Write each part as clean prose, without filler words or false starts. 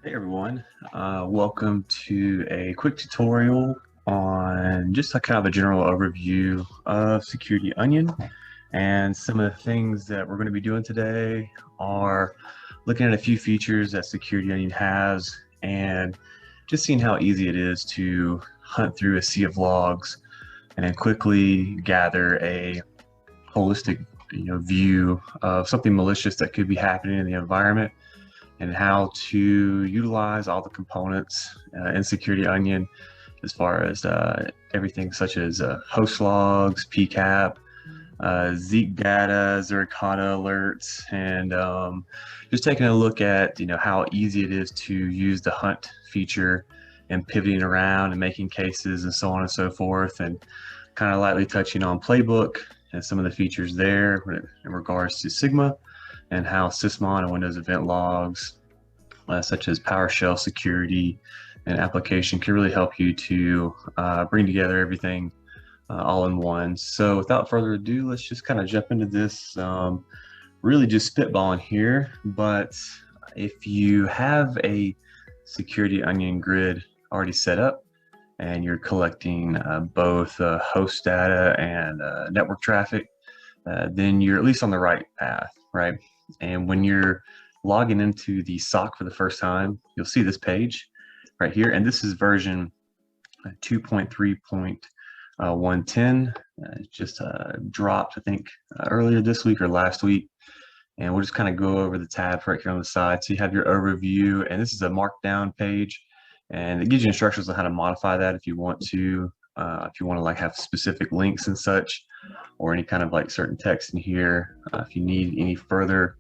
Hey everyone, welcome to a quick tutorial on just a kind of a general overview of Security Onion. And some of the things that we're going to be doing today are looking at a few features that Security Onion has and just seeing how easy it is to hunt through a sea of logs and then quickly gather a holistic view of something malicious that could be happening in the environment, and how to utilize all the components in Security Onion as far as everything such as host logs, PCAP, Zeek data, Zericata alerts, and just taking a look at how easy it is to use the hunt feature and pivoting around and making cases and so on and so forth, and kind of lightly touching on Playbook and some of the features there in regards to SIGMA, and how Sysmon and Windows event logs, such as PowerShell security and application, can really help you to bring together everything all in one. So without further ado, let's just kind of jump into this, really just spitballing here. But if you have a Security Onion grid already set up and you're collecting both host data and network traffic, then you're at least on the right path, right? And when you're logging into the SOC for the first time, you'll see this page right here, and this is version 2.3.110. It just dropped, I think, earlier this week or last week, and we'll just kind of go over the tabs right here on the side. So you have your overview, and this is a markdown page, and it gives you instructions on how to modify that if you want to. If you want to like have specific links and such, or any kind of like certain text in here. If you need any further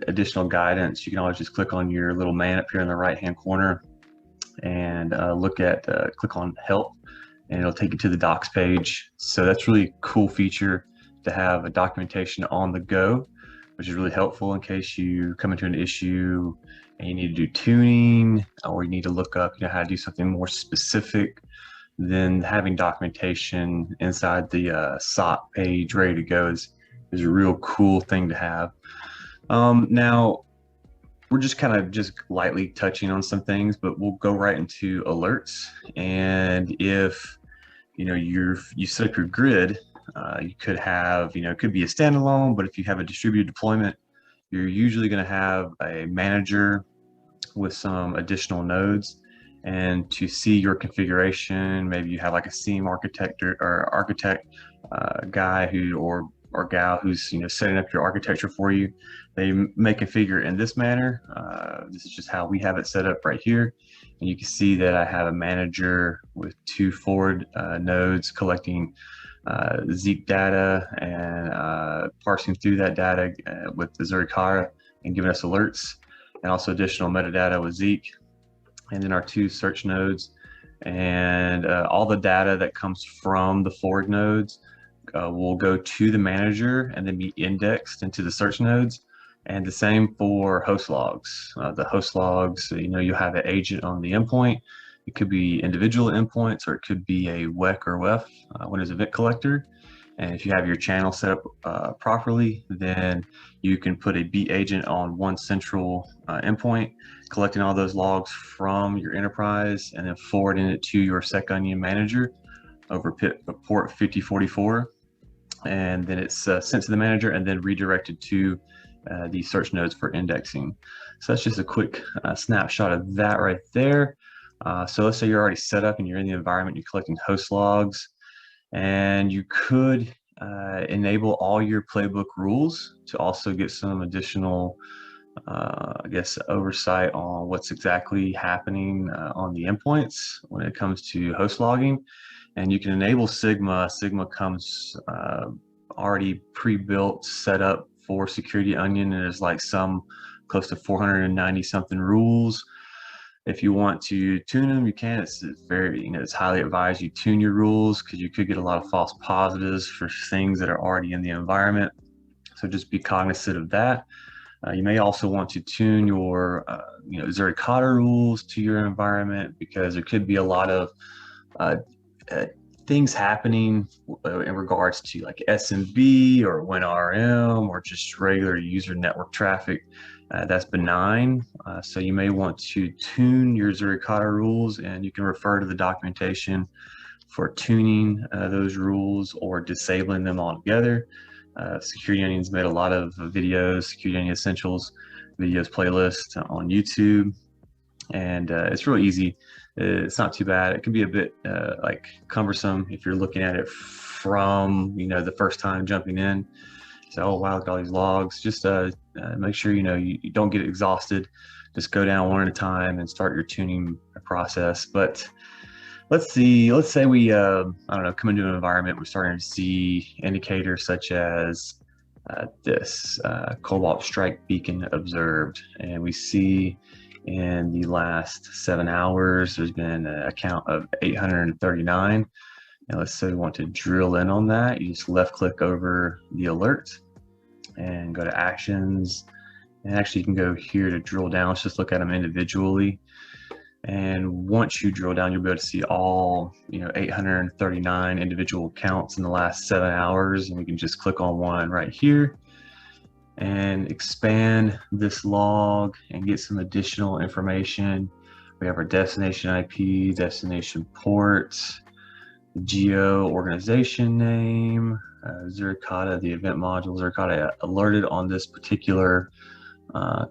additional guidance, you can always just click on your little man up here in the right hand corner and click on help, and it'll take you to the docs page. So that's really a cool feature to have a documentation on the go, which is really helpful in case you come into an issue and you need to do tuning, or you need to look up how to do something more specific. Then having documentation inside the SOC page ready to go is a real cool thing to have. Now, we're just kind of just lightly touching on some things, but we'll go right into alerts. And if you set up your grid, you could have it could be a standalone, but if you have a distributed deployment, you're usually going to have a manager with some additional nodes. And to see your configuration, maybe you have like a SIEM architect guy or gal who's setting up your architecture for you. They may configure in this manner. This is just how we have it set up right here. And you can see that I have a manager with 2 forward nodes collecting Zeek data and parsing through that data with the Zericata and giving us alerts, and also additional metadata with Zeek. And then our 2 search nodes, and all the data that comes from the forward nodes will go to the manager and then be indexed into the search nodes. And the same for host logs. The host logs, you have an agent on the endpoint. It could be individual endpoints, or it could be a WEC or WEF, Windows Event Collector. And if you have your channel set up properly, then you can put a beat agent on one central endpoint, collecting all those logs from your enterprise and then forwarding it to your SecOnion manager over port 5044. And then it's sent to the manager and then redirected to the search nodes for indexing. So that's just a quick snapshot of that right there. So let's say you're already set up and you're in the environment, you're collecting host logs, and you could enable all your playbook rules to also get some additional, oversight on what's exactly happening on the endpoints when it comes to host logging. And you can enable SIGMA. SIGMA comes already pre-built, set up for Security Onion, and there's like some close to 490 something rules. If you want to tune them, you can. It's very, it's highly advised you tune your rules, because you could get a lot of false positives for things that are already in the environment. So just be cognizant of that. You may also want to tune your, Zericata rules to your environment, because there could be a lot of things happening in regards to like SMB or WinRM or just regular user network traffic. That's benign. So you may want to tune your Zuricata rules, and you can refer to the documentation for tuning those rules or disabling them altogether. Security Onion's made a lot of videos, Security Onion Essentials videos playlist on YouTube, and it's real easy. It's not too bad. It can be a bit like cumbersome if you're looking at it from the first time jumping in. So, oh wow, look at all these logs. Just make sure you don't get exhausted. Just go down one at a time and start your tuning process. But let's say we I don't know, come into an environment, we're starting to see indicators such as this Cobalt Strike beacon observed, and we see in the last 7 hours there's been a count of 839. And let's say we want to drill in on that. You just left click over the alert and go to actions, and actually you can go here to drill down. Let's just look at them individually. And once you drill down, you'll be able to see all 839 individual counts in the last 7 hours. And we can just click on one right here and expand this log and get some additional information. We have our destination IP, destination port, the geo organization name, Zuricata, the event module, Zuricata alerted on this particular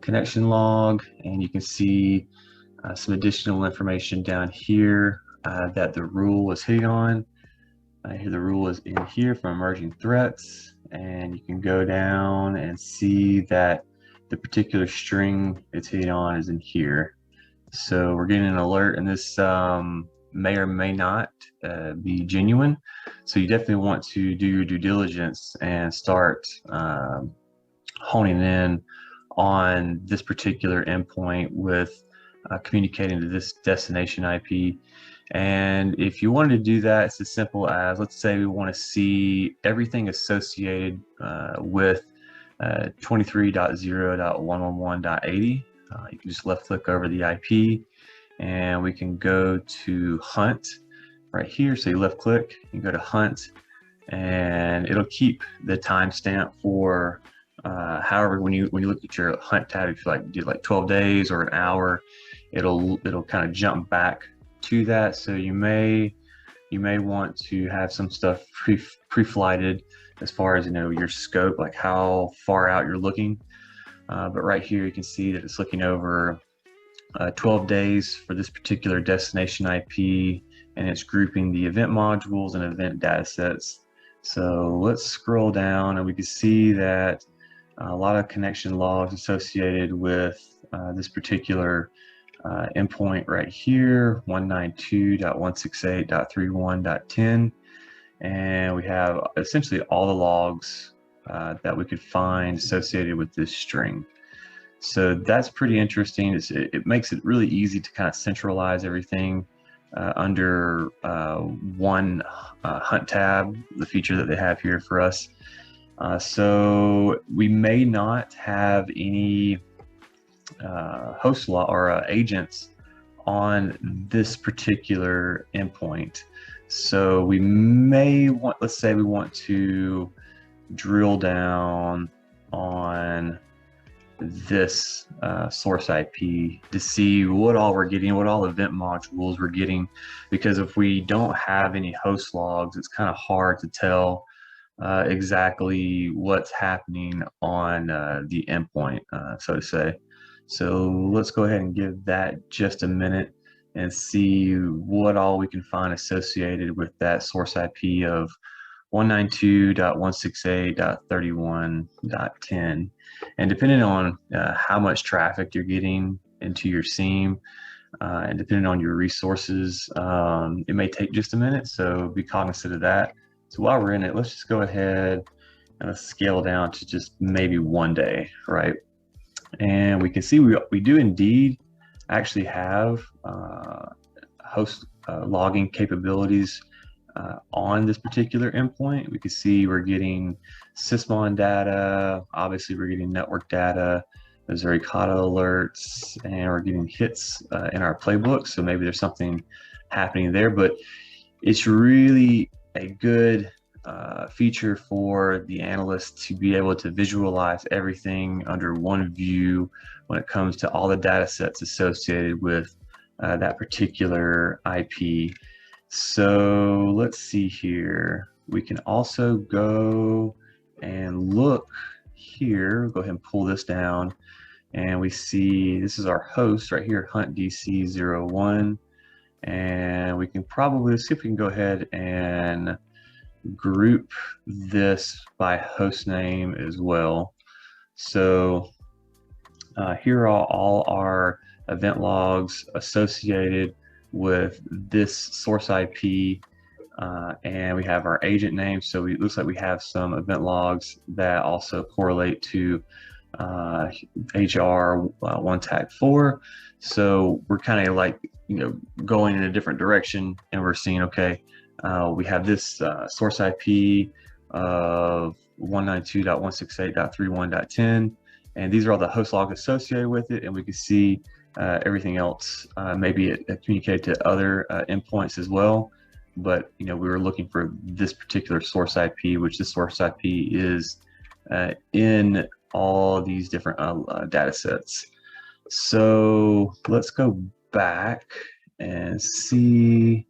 connection log, and you can see some additional information down here that the rule was hitting on. Here the rule is in here from emerging threats, and you can go down and see that the particular string it's hitting on is in here. So we're getting an alert, and this may or may not be genuine. So you definitely want to do your due diligence and start honing in on this particular endpoint with communicating to this destination IP. And if you wanted to do that, it's as simple as, let's say we want to see everything associated with 23.0.111.80. You can just left click over the IP, and we can go to hunt right here. So you left click, you go to hunt, and it'll keep the timestamp for however, when you look at your hunt tab, if you did like 12 days or an hour, it'll kind of jump back to that. So you may want to have some stuff pre-flighted as far as your scope, like how far out you're looking. But right here you can see that it's looking over 12 days for this particular destination IP, and it's grouping the event modules and event datasets. So let's scroll down, and we can see that a lot of connection logs associated with this particular endpoint right here, 192.168.31.10, and we have essentially all the logs that we could find associated with this string. So that's pretty interesting. It makes it really easy to kind of centralize everything under one hunt tab, the feature that they have here for us. So we may not have any host log or agents on this particular endpoint. So we may want, let's say we want to drill down on this source IP to see what all we're getting, what all event modules we're getting, because if we don't have any host logs, it's kind of hard to tell exactly what's happening on the endpoint, so to say. So let's go ahead and give that just a minute and see what all we can find associated with that source IP of 192.168.31.10. And depending on how much traffic you're getting into your SIEM, and depending on your resources, it may take just a minute, so be cognizant of that. So while we're in it, let's just go ahead and scale down to just maybe 1 day, right? And we can see we do indeed actually have host logging capabilities on this particular endpoint. We can see we're getting sysmon data, obviously we're getting network data, there's Zuricata alerts, and we're getting hits in our playbook. So maybe there's something happening there, but it's really a good feature for the analyst to be able to visualize everything under one view when it comes to all the data sets associated with that particular IP. So let's see here. We can also go and look here. Go ahead and pull this down, and we see this is our host right here, HuntDC01. And we can probably see if we can go ahead and group this by host name as well. So here are all our event logs associated with this source IP, and we have our agent name. So it looks like we have some event logs that also correlate to HR 1 tag 4. So we're kind of like, going in a different direction, and we're seeing, okay, we have this source IP of 192.168.31.10, and these are all the host logs associated with it, and we can see everything else. Maybe it communicated to other endpoints as well, but we were looking for this particular source IP, which the source IP is in all these different data sets. So let's go back and see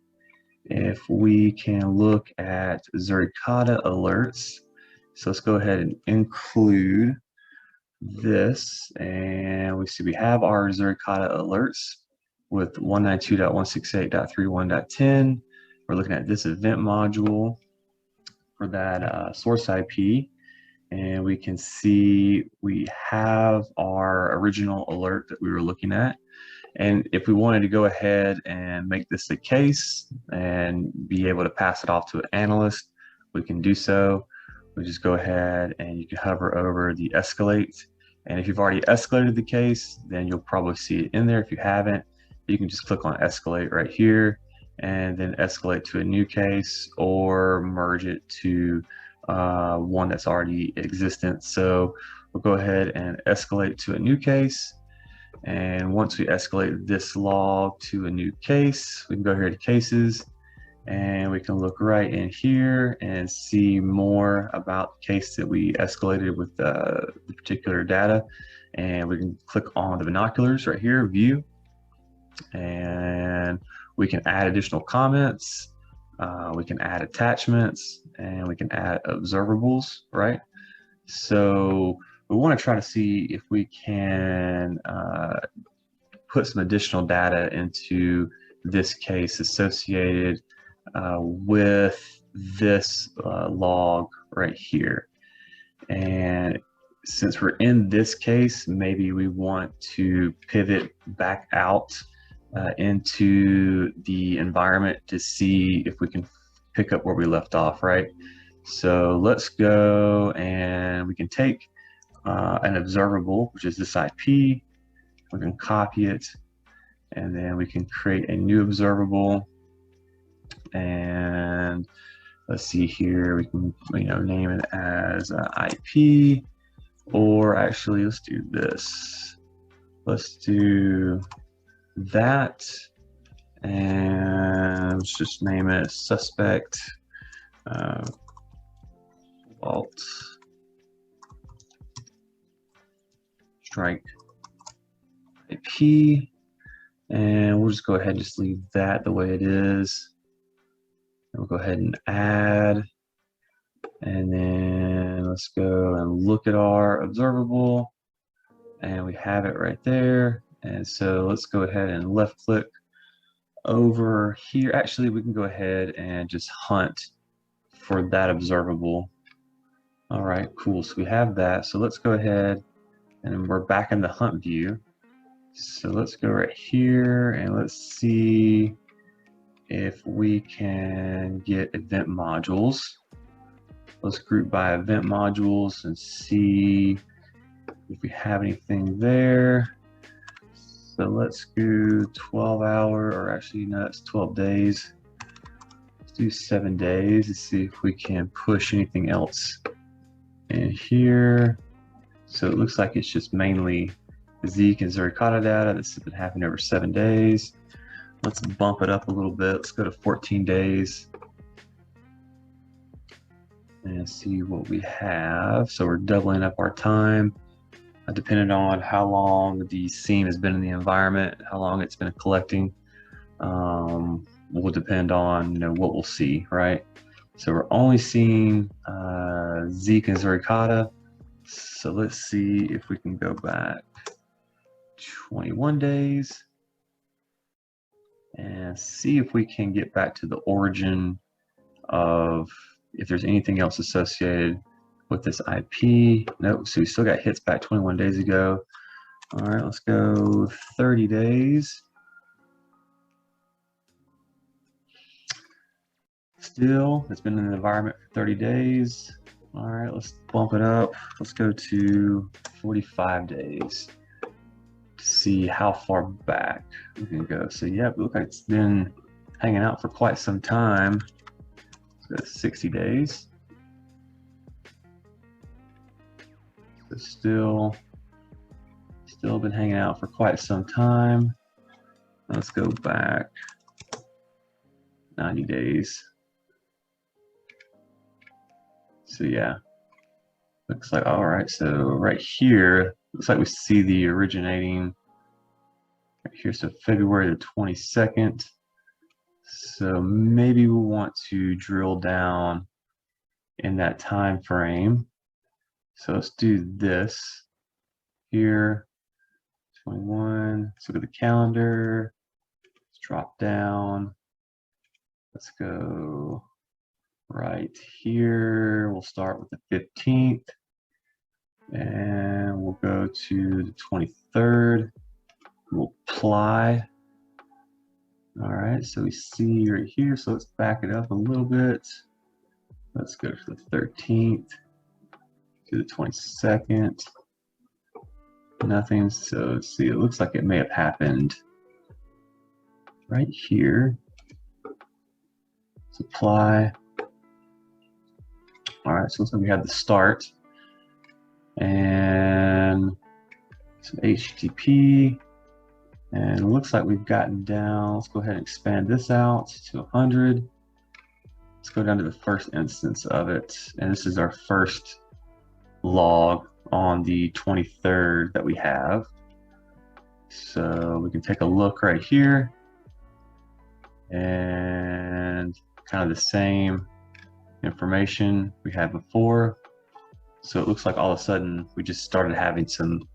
if we can look at Zuricata alerts. So let's go ahead and include this, and we see we have our Zuricata alerts with 192.168.31.10. We're looking at this event module for that source IP, and we can see we have our original alert that we were looking at. And if we wanted to go ahead and make this a case and be able to pass it off to an analyst, we can do so. We just go ahead and you can hover over the escalate. And if you've already escalated the case, then you'll probably see it in there. If you haven't, you can just click on escalate right here and then escalate to a new case or merge it to one that's already existent. So we'll go ahead and escalate to a new case. And once we escalate this log to a new case, we can go here to cases, and we can look right in here and see more about the case that we escalated with the particular data. And we can click on the binoculars right here, view, and we can add additional comments, we can add attachments, and we can add observables, right? So we want to try to see if we can put some additional data into this case associated with this log right here. And since we're in this case, maybe we want to pivot back out into the environment to see if we can pick up where we left off, right? So let's go, and we can take an observable, which is this IP. We can copy it, and then we can create a new observable. And let's see here, we can name it as IP, or actually let's do this. Let's do that, and let's just name it suspect Cobalt Strike IP, and we'll just go ahead and just leave that the way it is. And we'll go ahead and add, and then let's go and look at our observable, and we have it right there. And so let's go ahead and left click over here. Actually, we can go ahead and just hunt for that observable. All right, cool. So we have that. So let's go ahead, and we're back in the hunt view. So let's go right here, and let's see if we can get event modules. Let's group by event modules and see if we have anything there. So let's do 12-hour, or actually no, that's 12 days. Let's do 7 days to see if we can push anything else in here. So it looks like it's just mainly Zeek and Zuricata data that's been happening over 7 days. Let's bump it up a little bit. Let's go to 14 days. and see what we have. So we're doubling up our time, depending on how long the seam has been in the environment, how long it's been collecting. Will depend on what we'll see, right? So we're only seeing Zeke and Zuricata. So let's see if we can go back 21 days and see if we can get back to the origin of if there's anything else associated with this IP. Nope, so we still got hits back 21 days ago. All right, let's go 30 days. Still, it's been in the environment for 30 days. All right, let's bump it up. Let's go to 45 days to see how far back we can go. So yeah, it looks like it's been hanging out for quite some time. Let's go to 60 days. So still been hanging out for quite some time. Let's go back 90 days. So yeah, looks like, all right, so right here, looks like we see the originating right here, so February the 22nd. So maybe we'll want to drill down in that time frame. So let's do this here, 21, let's look at the calendar, let's drop down, let's go right here, we'll start with the 15th, and we'll go to the 23rd, we'll apply. All right, so we see right here, so let's back it up a little bit. Let's go to the 13th, to the 22nd, nothing. So let's see, it looks like it may have happened right here. Let's apply. All right, so looks like we have the start and some HTTP, and it looks like we've gotten down. Let's go ahead and expand this out to 100. Let's go down to the first instance of it, and this is our first log on the 23rd that we have. So we can take a look right here, and kind of the same information we had before. So it looks like all of a sudden we just started having some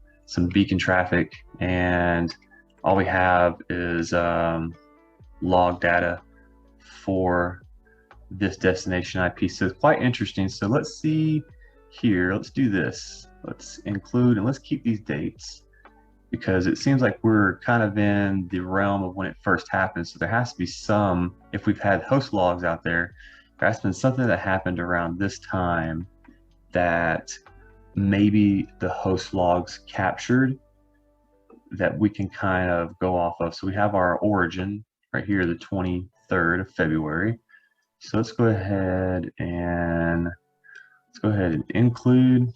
beacon traffic, and all we have is log data for this destination IP. So it's quite interesting. So let's see here, let's do this. Let's include, and let's keep these dates, because it seems like we're kind of in the realm of when it first happened. So there has to be some, if we've had host logs out there, there has been something that happened around this time that maybe the host logs captured that we can kind of go off of. So we have our origin right here, the 23rd of February. So let's go ahead and include.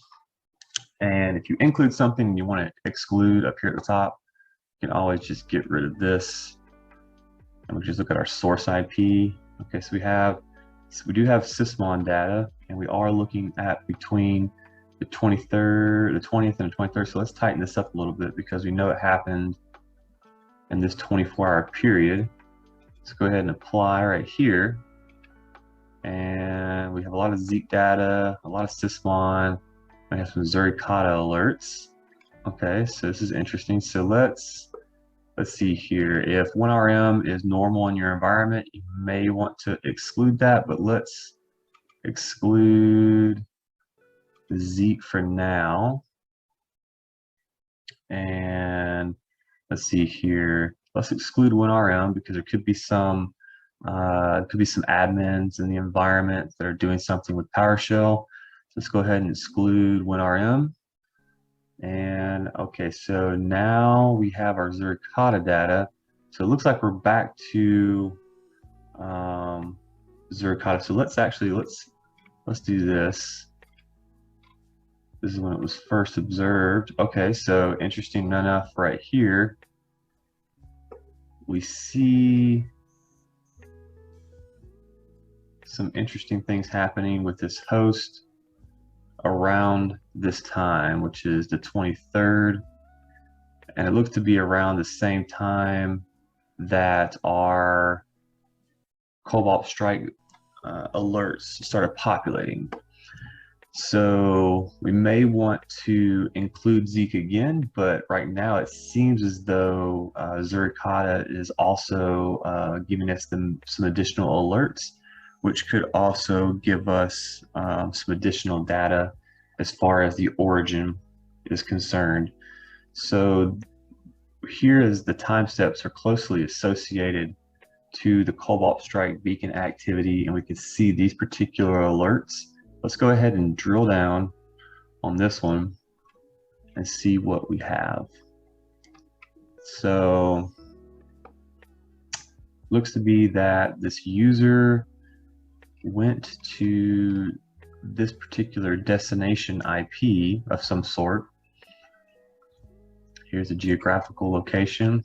And if you include something and you want to exclude up here at the top, you can always just get rid of this. And we just look at our source IP. Okay, so we do have sysmon data, and we are looking at between the 23rd, the 20th and the 23rd. So let's tighten this up a little bit, because we know it happened in this 24-hour period. Let's go ahead and apply right here. And we have a lot of Zeke data, a lot of sysmon. We have some Zuricata alerts. Okay, so this is interesting. So let's see here. If 1RM is normal in your environment, you may want to exclude that, but let's exclude Zeke for now. And let's see here. Let's exclude 1RM, because there could be some admins in the environment that are doing something with PowerShell. Let's go ahead and exclude 1RM. And okay, so now we have our Zuricata data. So it looks like we're back to Zuricata. So let's do this. This is when it was first observed. Okay, so interesting enough, right here we see some interesting things happening with this host around this time, which is the 23rd. And it looks to be around the same time that our Cobalt Strike alerts started populating. So we may want to include Zeek again, but right now it seems as though Zurikata is also giving us some additional alerts, which could also give us some additional data as far as the origin is concerned. So here is the time steps are closely associated to the Cobalt Strike beacon activity, and we can see these particular alerts. Let's go ahead and drill down on this one and see what we have. So looks to be that this user went to this particular destination IP of some sort. Here's a geographical location,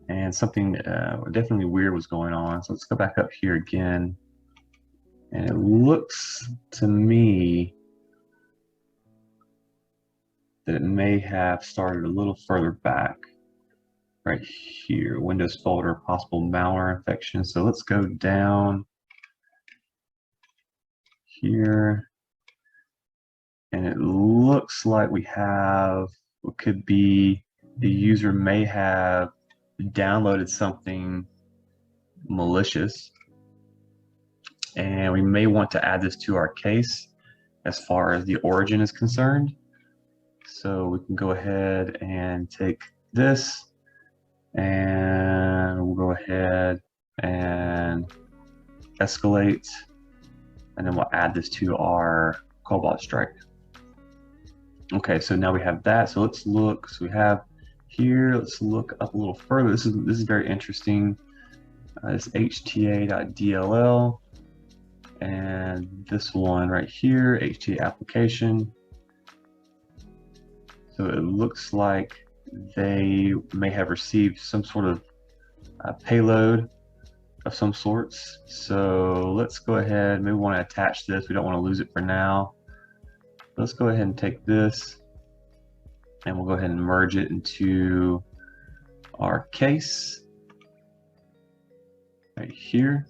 and something definitely weird was going on. So let's go back up here again, and it looks to me that it may have started a little further back, right here, Windows folder, possible malware infection. So let's go down here, and it looks like we have what could be the user may have downloaded something malicious, and we may want to add this to our case as far as the origin is concerned. So we can go ahead and take this, and we'll go ahead and escalate, and then we'll add this to our Cobalt Strike. Okay, so now we have that. So let's look. So we have here. Let's look up a little further. This is very interesting. This HTA.dll, and this one right here, HTA application. So it looks like they may have received some sort of payload of some sorts. So let's go ahead. Maybe we want to attach this. We don't want to lose it for now. Let's go ahead and take this, and we'll go ahead and merge it into our case right here.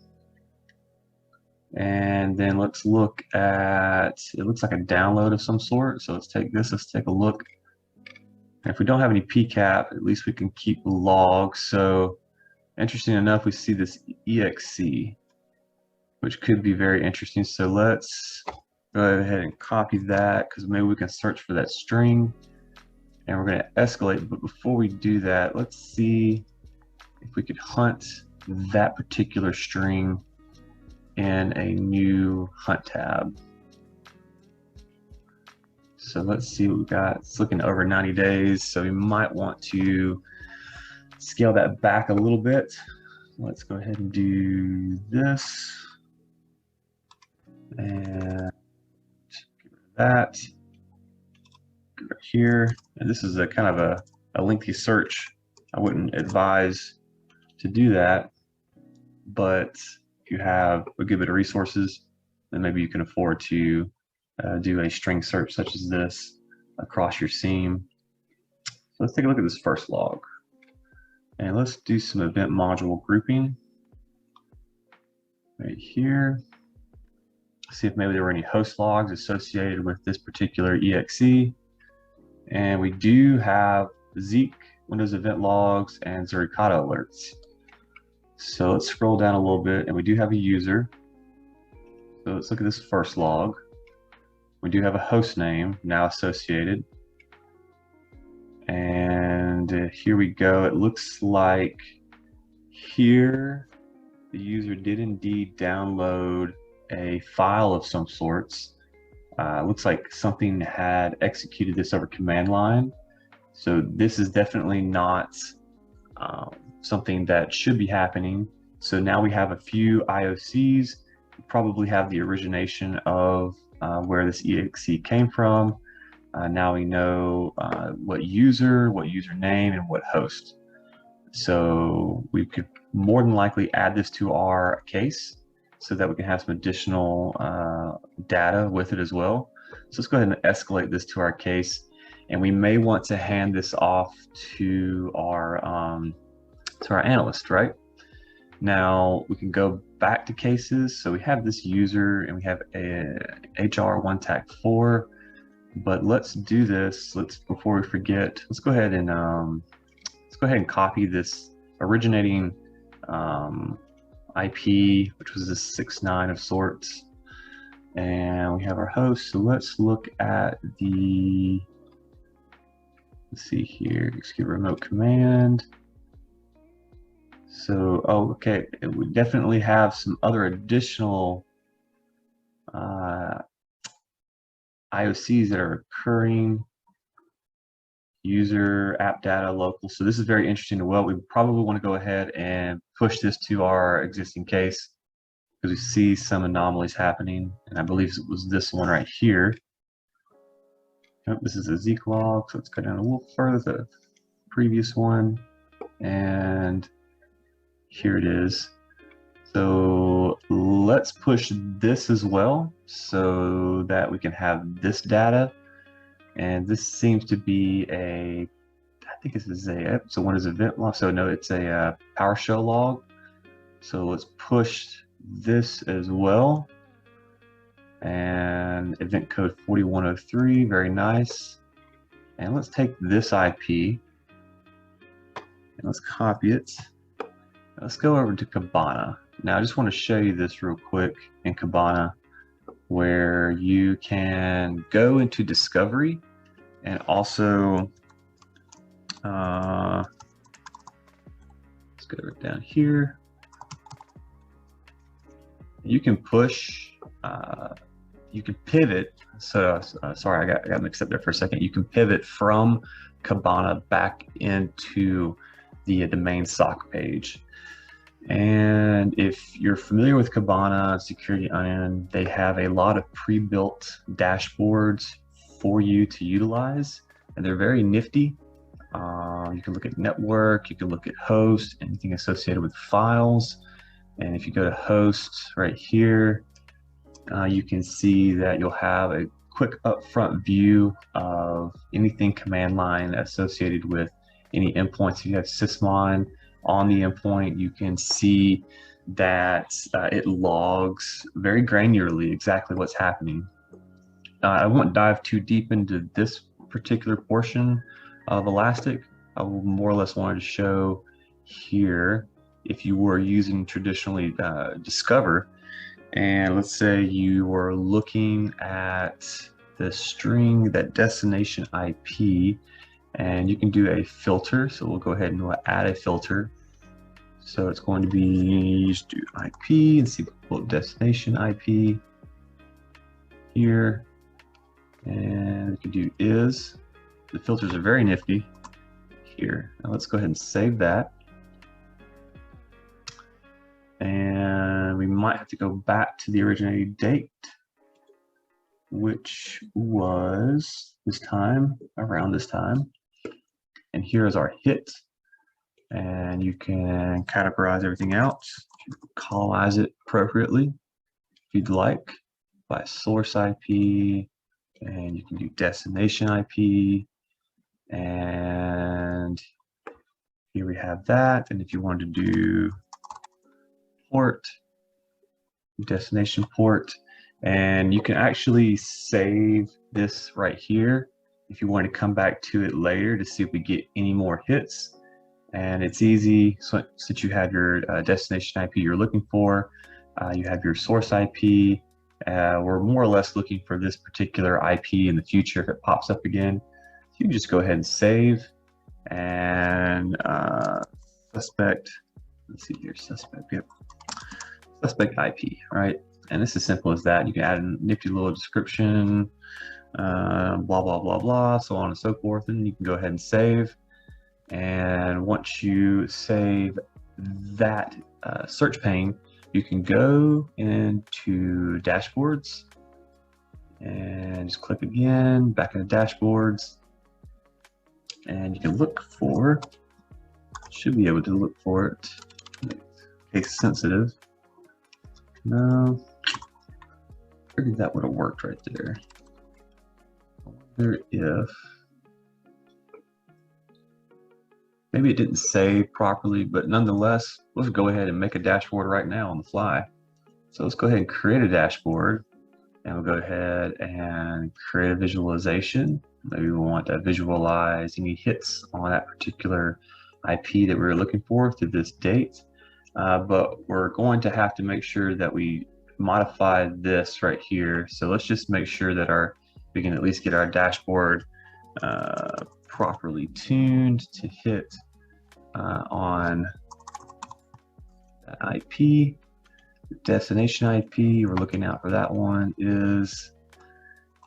And then let's look at, it looks like a download of some sort. So let's take this, let's take a look. And if we don't have any PCAP, at least we can keep logs. So interesting enough, we see this exe, which could be very interesting. So let's go ahead and copy that, because maybe we can search for that string, and we're going to escalate. But before we do that, let's see if we could hunt that particular string in a new hunt tab. So let's see what we got. It's looking over 90 days, so we might want to scale that back a little bit. Let's go ahead and do this, and get rid of that. Right here, and this is a kind of a lengthy search. I wouldn't advise to do that, but if you have a good bit of resources, then maybe you can afford to do a string search such as this across your seam. So let's take a look at this first log, and let's do some event module grouping right here. See if maybe there were any host logs associated with this particular exe. And we do have Zeek, Windows event logs, and Zurikata alerts. So let's scroll down a little bit, and we do have a user. So let's look at this first log. We do have a host name now associated. And here we go. It looks like here the user did indeed download a file of some sorts. Looks like something had executed this over command line. So this is definitely not something that should be happening. So now we have a few IOCs, we probably have the origination of where this exe came from. Now we know what user, what username, and what host. So we could more than likely add this to our case so that we can have some additional data with it as well. So let's go ahead and escalate this to our case, and we may want to hand this off to our analyst, right? Now we can go back to cases. So we have this user and we have a HR1 tag 4, but let's do this. Before we forget, let's go ahead and copy this originating IP, which was this 6.9 of sorts, and we have our host. So let's look at the, let's see here, execute remote command. So, oh, okay, we definitely have some other additional IOCs that are occurring. User, app data, local. So this is very interesting as well. We probably want to go ahead and push this to our existing case because we see some anomalies happening. And I believe it was this one right here. Nope, this is a Zeek log. So let's go down a little further, the previous one. And here it is. So let's push this as well so that we can have this data. And this seems to be I think this is so one is event log. So no, it's a PowerShell log. So let's push this as well. And event code 4103, very nice. And let's take this IP and let's copy it. Let's go over to Kibana. Now I just want to show you this real quick in Kibana, where you can go into discovery and also let's go right down here. You can push, you can pivot. So sorry, I got mixed up there for a second. You can pivot from Kibana back into the main SOC page. And if you're familiar with Kibana, Security Onion, they have a lot of pre-built dashboards for you to utilize, and they're very nifty. You can look at network, you can look at host, anything associated with files. And if you go to host right here, you can see that you'll have a quick upfront view of anything command line associated with any endpoints. If you have sysmon on the endpoint, you can see that it logs very granularly exactly what's happening. I won't dive too deep into this particular portion of Elastic. I will more or less wanted to show here, if you were using traditionally Discover, and let's say you were looking at the string, that destination IP, and you can do a filter. So we'll go ahead and we'll add a filter. So it's going to be, just do IP and see destination IP here. And we can do is. The filters are very nifty here. Now let's go ahead and save that. And we might have to go back to the originating date, which was this time, around this time. And here is our hit. And you can categorize everything else, colonize it appropriately if you'd like, by source IP, and you can do destination IP. And here we have that. And if you wanted to do port, destination port, and you can actually save this right here if you want to come back to it later to see if we get any more hits. And it's easy, so since you have your destination IP you're looking for, you have your source IP. We're more or less looking for this particular IP in the future if it pops up again. You can just go ahead and save, and suspect, let's see here, suspect, yep, suspect IP, right? And it's as simple as that. You can add a nifty little description, blah, blah, blah, blah, so on and so forth, and you can go ahead and save. And once you save that search pane, you can go into dashboards and just click again, back into dashboards, and you can look for Should be able to look for it. Case sensitive. No. I figured that would have worked right there. I wonder if maybe it didn't save properly, but nonetheless, let's go ahead and make a dashboard right now on the fly. So let's go ahead and create a dashboard, and we'll go ahead and create a visualization. Maybe we want to visualize any hits on that particular IP that we're looking for through this date. But we're going to have to make sure that we modify this right here. So let's just make sure that we can at least get our dashboard properly tuned to hit on that IP. Destination IP, we're looking out for that one is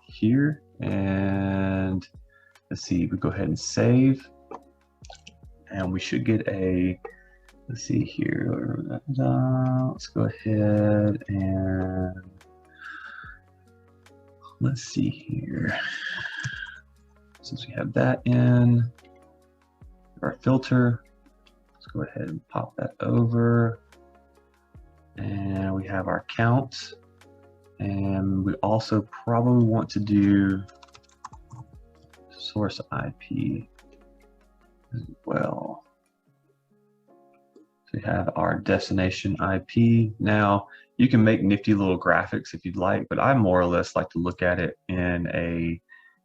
here. And let's see, we go ahead and save. And we should get a, let's see here, let's go ahead and let's see here. Since we have that in our filter, let's go ahead and pop that over. And we have our count. And we also probably want to do source IP as well. So we have our destination IP. Now you can make nifty little graphics if you'd like, but I more or less like to look at it in a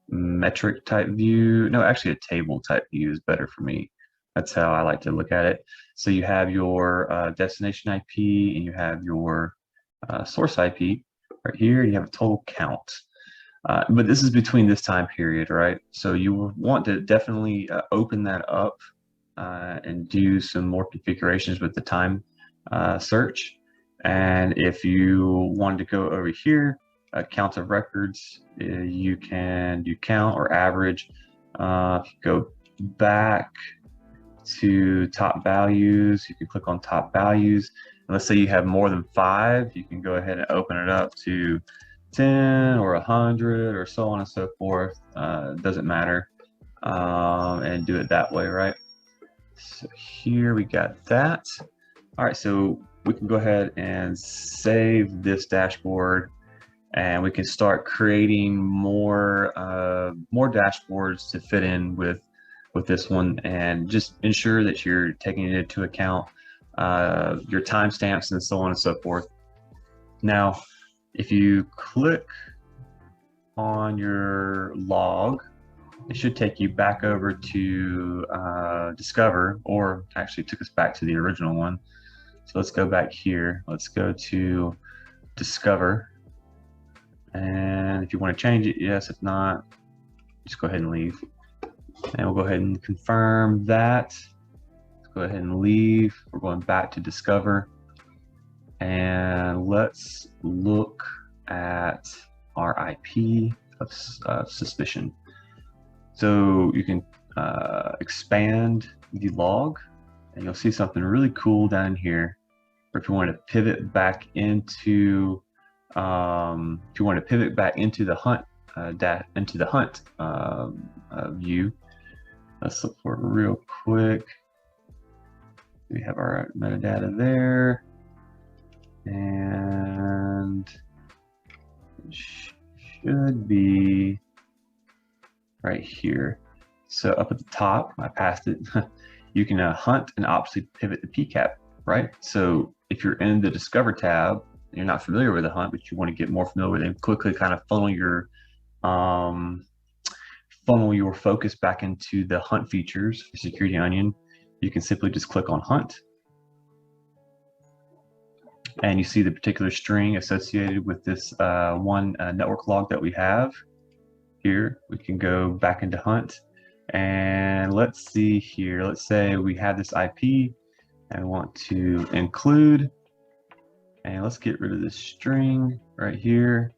metric type view. No, actually a table type view is better for me. That's how I like to look at it. So you have your destination IP and you have your source IP right here. You have a total count. But this is between this time period, right? So you want to definitely open that up and do some more configurations with the time search. And if you wanted to go over here, count of records, you can do count or average. Go back to top values, you can click on top values. And let's say you have more than 5, you can go ahead and open it up to 10 or 100 or so on and so forth. Doesn't matter, and do it that way, right? So here we got that. All right, so we can go ahead and save this dashboard, and we can start creating more dashboards to fit in with this one, and just ensure that you're taking it into account, your timestamps and so on and so forth. Now, if you click on your log, it should take you back over to Discover, or actually took us back to the original one. So let's go back here. Let's go to Discover. And if you want to change it, yes. If not, just go ahead and leave. And we'll go ahead and confirm that. Let's go ahead and leave. We're going back to Discover. And let's look at our IP of suspicion. So you can expand the log, and you'll see something really cool down here. Or if you want to pivot back into, the hunt view, let's look for it real quick. We have our metadata there, and it should be right here. So up at the top, I passed it. You can hunt and obviously pivot the PCAP, right? So if you're in the Discover tab, you're not familiar with the hunt, but you want to get more familiar with it and quickly kind of funnel your focus back into the hunt features for Security Onion, you can simply just click on hunt. And you see the particular string associated with this one network log that we have here. We can go back into hunt, and let's see here. Let's say we have this IP and we want to include, and let's get rid of this string right here.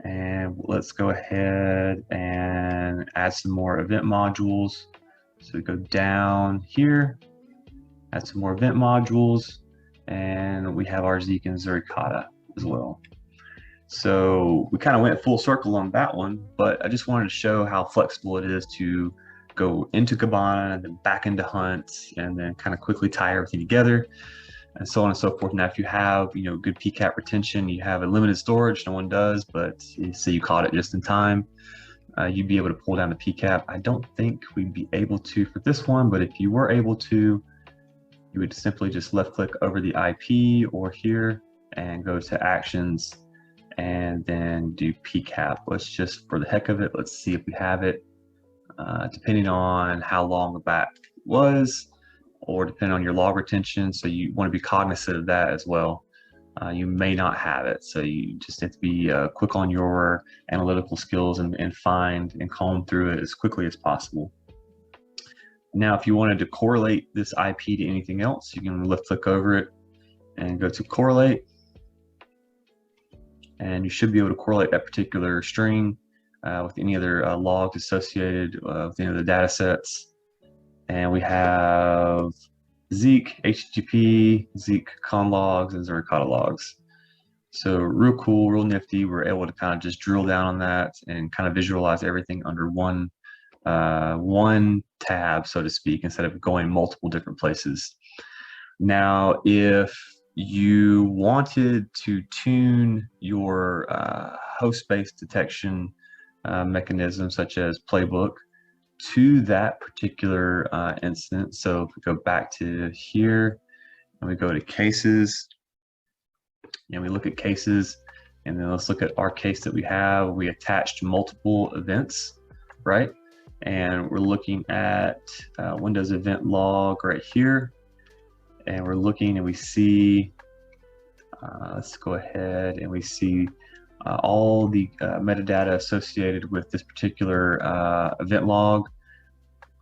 And let's go ahead and add some more event modules. So we go down here, add some more event modules, and we have our Zeek and Zerikata as well. So we kind of went full circle on that one, but I just wanted to show how flexible it is to go into Kibana and then back into Hunt, and then kind of quickly tie everything together, and so on and so forth. Now, if you have good PCAP retention, you have a limited storage, no one does, but say you caught it just in time, you'd be able to pull down the PCAP. I don't think we'd be able to for this one, but if you were able to, you would simply just left click over the IP or here and go to actions and then do PCAP. Let's just, for the heck of it, let's see if we have it. Depending on how long the back was, or depending on your log retention, so you want to be cognizant of that as well. You may not have it, so you just have to be quick on your analytical skills and find and comb through it as quickly as possible. Now, if you wanted to correlate this IP to anything else, you can left click over it and go to correlate, and you should be able to correlate that particular string with any other logs associated with any of the data sets. And we have Zeek, HTTP, Zeek conlogs, and Zericata logs. So real cool, real nifty. We're able to kind of just drill down on that and kind of visualize everything under one tab, so to speak, instead of going multiple different places. Now, if you wanted to tune your host-based detection mechanism, such as Playbook, to that particular instance, so if we go back to here and we go to cases and we look at cases, and then let's look at our case that we have. We attached multiple events, right? And we're looking at Windows event log right here, and we're looking and we see, let's go ahead and we see all the metadata associated with this particular event log.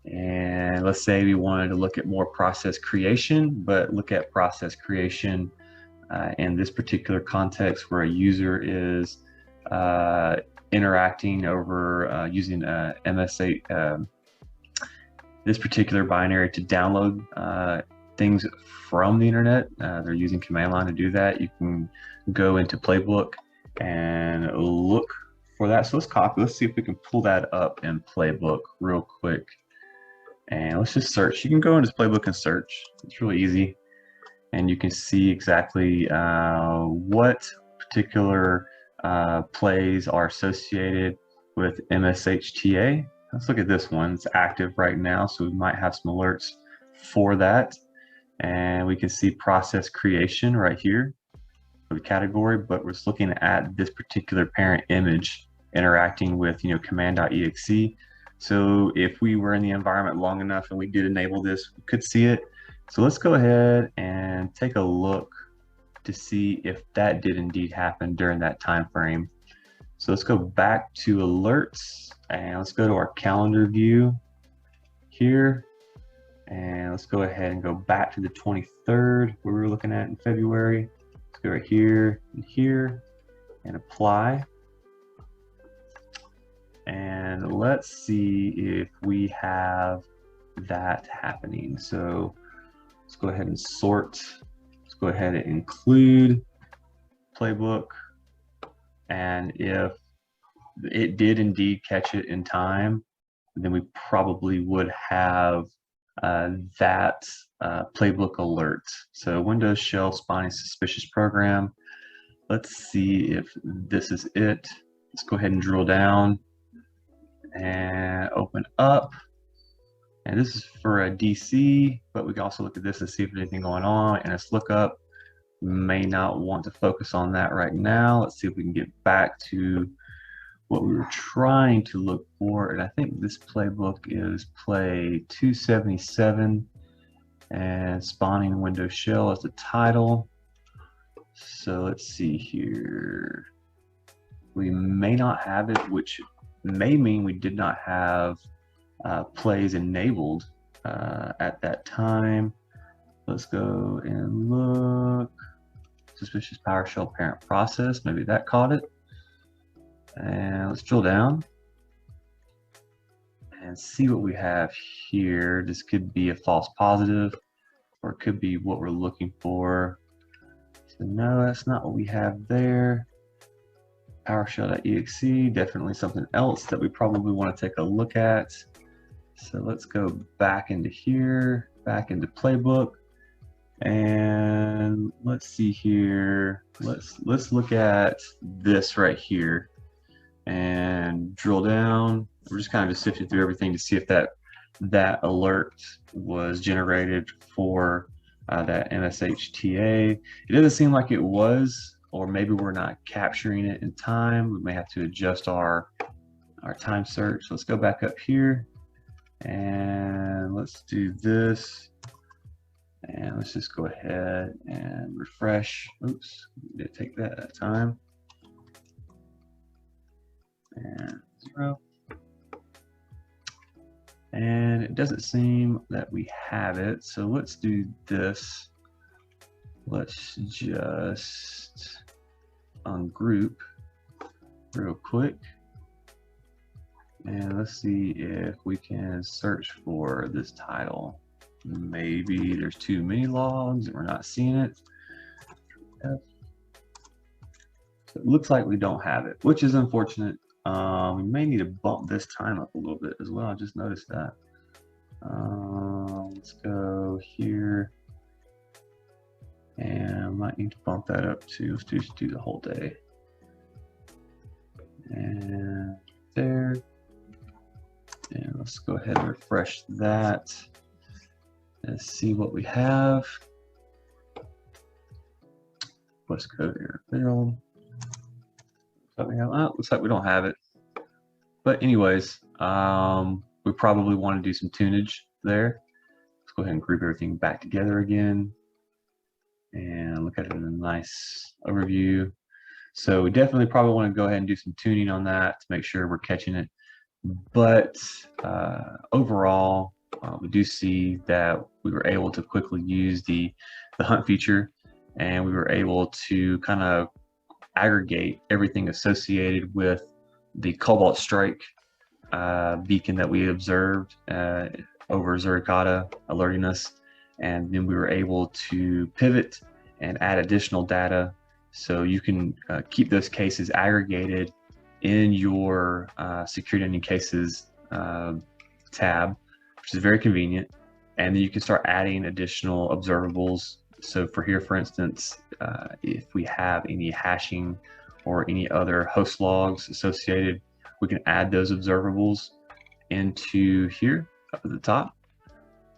And let's say we wanted to look at more process creation, but look at process creation in this particular context where a user is interacting over using MS8, this particular binary to download things from the internet. They're using command line to do that. You can go into Playbook and look for that. So let's copy. Let's see if we can pull that up in Playbook real quick. And let's just search. You can go into Playbook and search. It's really easy. And you can see exactly what particular plays are associated with MSHTA. Let's look at this one. It's active right now, so we might have some alerts for that. And we can see process creation right here for the category, but we're just looking at this particular parent image interacting with command.exe. So if we were in the environment long enough and we did enable this, we could see it. So let's go ahead and take a look to see if that did indeed happen during that time frame. So let's go back to alerts and let's go to our calendar view here. And let's go ahead and go back to the 23rd where we were looking at in February. Let's go right here and apply. And let's see if we have that happening. So let's go ahead and sort. Let's go ahead and include Playbook. And if it did indeed catch it in time, then we probably would have that Playbook alert. So Windows shell spawning suspicious program. Let's see if this is it. Let's go ahead and drill down and open up. And this is for a DC, but we can also look at this and see if there's anything going on. And let's look up. We may not want to focus on that right now. Let's see if we can get back to what we were trying to look for. And I think this Playbook is play 277 and spawning Windows shell as the title. So let's see here. We may not have it, which may mean we did not have plays enabled at that time. Let's go and look. Suspicious PowerShell parent process. Maybe that caught it. And let's drill down and see what we have here. This could be a false positive, or it could be what we're looking for. So no, that's not what we have there. PowerShell.exe, definitely something else that we probably want to take a look at. So let's go back into here, back into Playbook, and let's see here. Let's look at this right here and drill down. We're just kind of sifting through everything to see if that alert was generated for that MSHTA. It doesn't seem like it was, or maybe we're not capturing it in time. We may have to adjust our time search. Let's go back up here and let's do this. And let's just go ahead and refresh. Oops, did take that time. And 0. And it doesn't seem that we have it. So let's do this. Let's just ungroup real quick. And let's see if we can search for this title. Maybe there's too many logs and we're not seeing it. So it looks like we don't have it, which is unfortunate. We may need to bump this time up a little bit as well. I just noticed that. Let's go here. And I might need to bump that up too. Let's just do the whole day. And there. And let's go ahead and refresh that. Let's see what we have. Let's go here. Looks like we don't have it. But anyways, we probably want to do some tunage there. Let's go ahead and group everything back together again and look at it in a nice overview. So we definitely probably want to go ahead and do some tuning on that to make sure we're catching it. But overall, we do see that we were able to quickly use the hunt feature, and we were able to kind of aggregate everything associated with the Cobalt Strike beacon that we observed over Zurikata, alerting us. And then we were able to pivot and add additional data, so you can keep those cases aggregated in your security onion cases tab, which is very convenient. And then you can start adding additional observables. So for here, for instance, if we have any hashing or any other host logs associated, we can add those observables into here up at the top.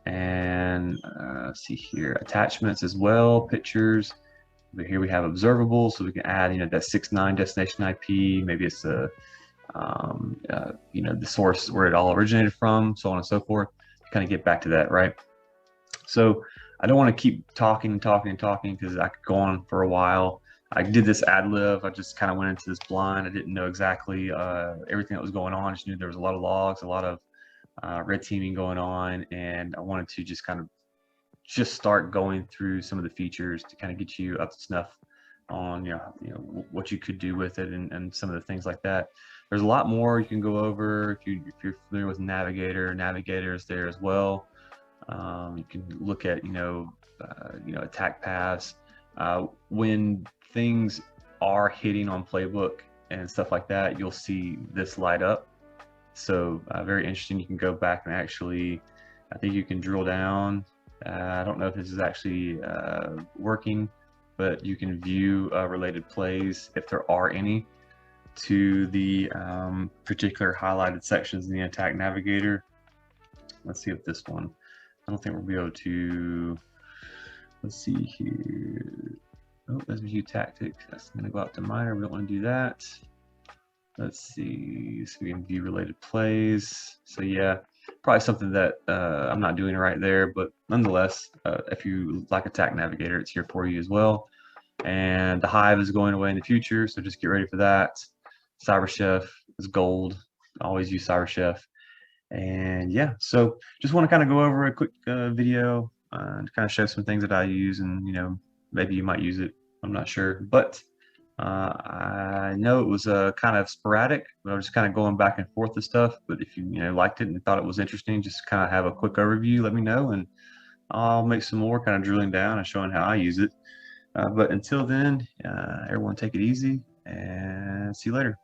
And see here, attachments as well, pictures. But here we have observables, so we can add, that 6.9 destination IP. Maybe it's the source where it all originated from, so on and so forth. Kind of get back to that, right? So I don't want to keep talking because I could go on for a while. I did this ad lib. I just kind of went into this blind. I didn't know exactly everything that was going on. I just knew there was a lot of logs, a lot of red teaming going on, and I wanted to just kind of start going through some of the features to kind of get you up to snuff on what you could do with it and some of the things like that. There's a lot more you can go over if you're familiar with Navigator. Navigator is there as well. You can look at attack paths when things are hitting on Playbook and stuff like that. You'll see this light up. So very interesting. You can go back and actually, I think you can drill down. I don't know if this is actually working, but you can view related plays, if there are any, to the particular highlighted sections in the attack navigator. Let's see if this one, I don't think we'll be able to, let's see here. Oh, let's view tactics. That's going to go out to minor. We don't want to do that. Let's see, so we can view related plays. So yeah, probably something that I'm not doing right there, but nonetheless, if you like attack navigator, it's here for you as well. And the hive is going away in the future, so just get ready for that. CyberChef is gold. Always use CyberChef. And yeah, so just want to kind of go over a quick video and kind of show some things that I use, and maybe you might use it. I'm not sure, but I know it was kind of sporadic, but I was just kind of going back and forth with stuff. But if you liked it and thought it was interesting, just kind of have a quick overview, let me know, and I'll make some more kind of drilling down and showing how I use it. But until then, everyone take it easy and see you later.